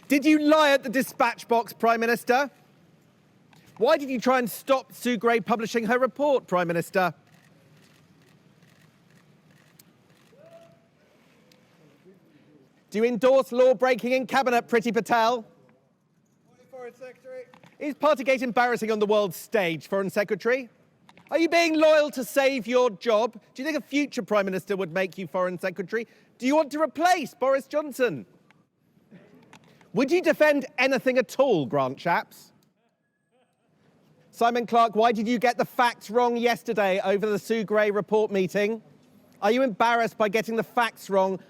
Did you lie at the dispatch box, Prime Minister? Why did you try and stop Sue Gray publishing her report, Prime Minister? Do you endorse law-breaking in Cabinet, Priti Patel? Foreign Secretary. Is Partygate embarrassing on the world stage, Foreign Secretary? Are you being loyal to save your job? Do you think a future Prime Minister would make you Foreign Secretary? Do you want to replace Boris Johnson? Would you defend anything at all, Grant Shapps? Simon Clarke, why did you get the facts wrong yesterday over the Sue Gray report meeting? Are you embarrassed by getting the facts wrong?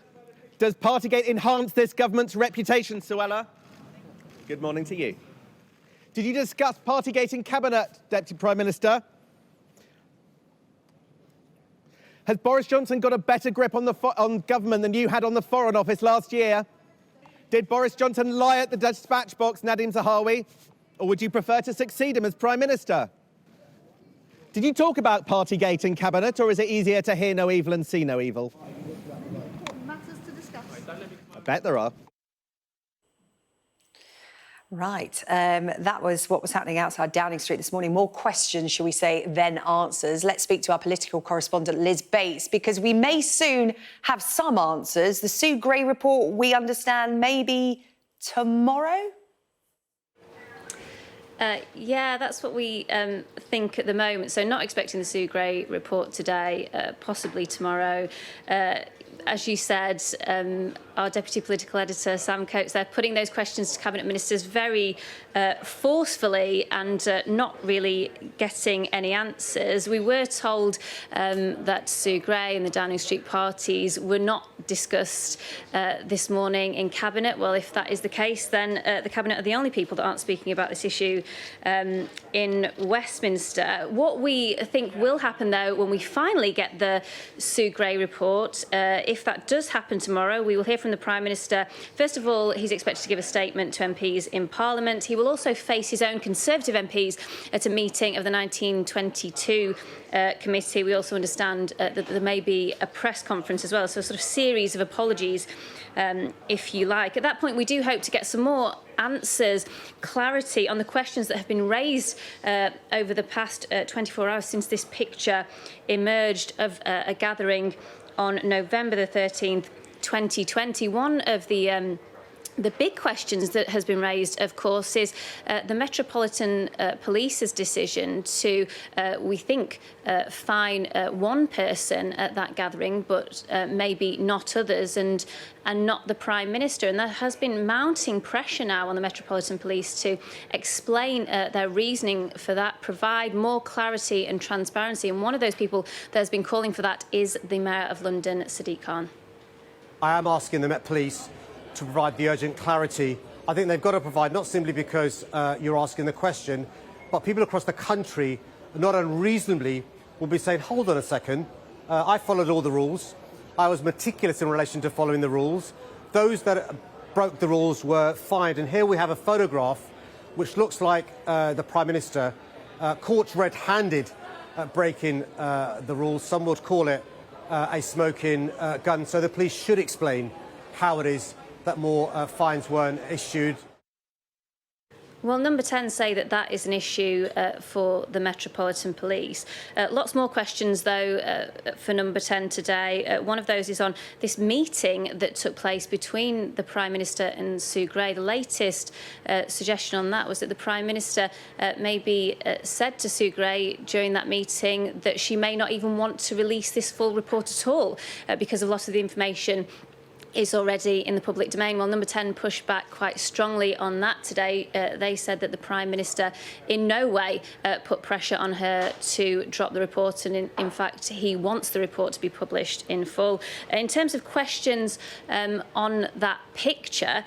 Does Partygate enhance this government's reputation, Suella? Good morning to you. Did you discuss Partygate in Cabinet, Deputy Prime Minister? Has Boris Johnson got a better grip on government than you had on the Foreign Office last year? Did Boris Johnson lie at the dispatch box, Nadhim Zahawi? Or would you prefer to succeed him as Prime Minister? Did you talk about Partygate in Cabinet, or is it easier to hear no evil and see no evil? Matters to discuss. I bet there are. Right, that was what was happening outside Downing Street this morning. More questions, shall we say, than answers. Let's speak to our political correspondent, Liz Bates, because we may soon have some answers. The Sue Gray report, we understand, maybe tomorrow? Yeah, that's what we think at the moment. So not expecting the Sue Gray report today, possibly tomorrow. As you said, our Deputy Political Editor, Sam Coates, they're putting those questions to Cabinet Ministers very forcefully and not really getting any answers. We were told that Sue Gray and the Downing Street parties were not discussed this morning in Cabinet. Well, if that is the case, then the Cabinet are the only people that aren't speaking about this issue in Westminster. What we think will happen, though, when we finally get the Sue Gray report, if that does happen tomorrow, we will hear from the Prime Minister. First of all, he's expected to give a statement to MPs in Parliament. He will also face his own Conservative MPs at a meeting of the 1922 committee. We also understand that there may be a press conference as well, so a sort of series of apologies, if you like. At that point, we do hope to get some more answers, clarity on the questions that have been raised over the past 24 hours since this picture emerged of a gathering on November the 13th, 2020. One of the big questions that has been raised, of course, is the Metropolitan Police's decision to, we think, fine one person at that gathering, but maybe not others, and not the Prime Minister. And there has been mounting pressure now on the Metropolitan Police to explain their reasoning for that, provide more clarity and transparency. And one of those people that has been calling for that is the Mayor of London, Sadiq Khan. I am asking the Met Police to provide the urgent clarity. I think they've got to provide, not simply because you're asking the question, but people across the country, not unreasonably, will be saying, hold on a second, I followed all the rules. I was meticulous in relation to following the rules. Those that broke the rules were fined. And here we have a photograph which looks like the Prime Minister caught red-handed breaking the rules. Some would call it a smoking gun. So the police should explain how it is that more fines weren't issued. Well, Number 10 say that that is an issue for the Metropolitan Police. Lots more questions, though, for Number 10 today. One of those is on this meeting that took place between the Prime Minister and Sue Gray. The latest suggestion on that was that the Prime Minister maybe said to Sue Gray during that meeting that she may not even want to release this full report at all because a lot of the information is already in the public domain. Well, Number 10 pushed back quite strongly on that today. They said that the Prime Minister in no way put pressure on her to drop the report, and in fact he wants the report to be published in full. In terms of questions on that picture,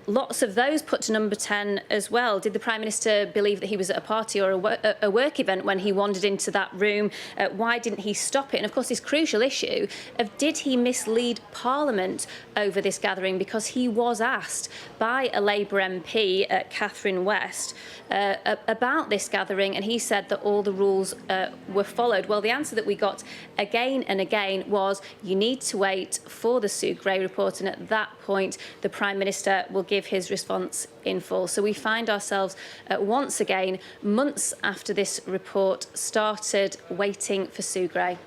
lots of those put to Number 10 as well. Did the Prime Minister believe that he was at a party or a work event when he wandered into that room? Why didn't he stop it? And of course this crucial issue of did he mislead Parliament dispute over this gathering, because he was asked by a Labour MP, Catherine West, about this gathering, and he said that all the rules were followed. Well, the answer that we got again and again was, you need to wait for the Sue Gray report, and at that point the Prime Minister will give his response in full. So we find ourselves once again, months after this report started, waiting for Sue Gray.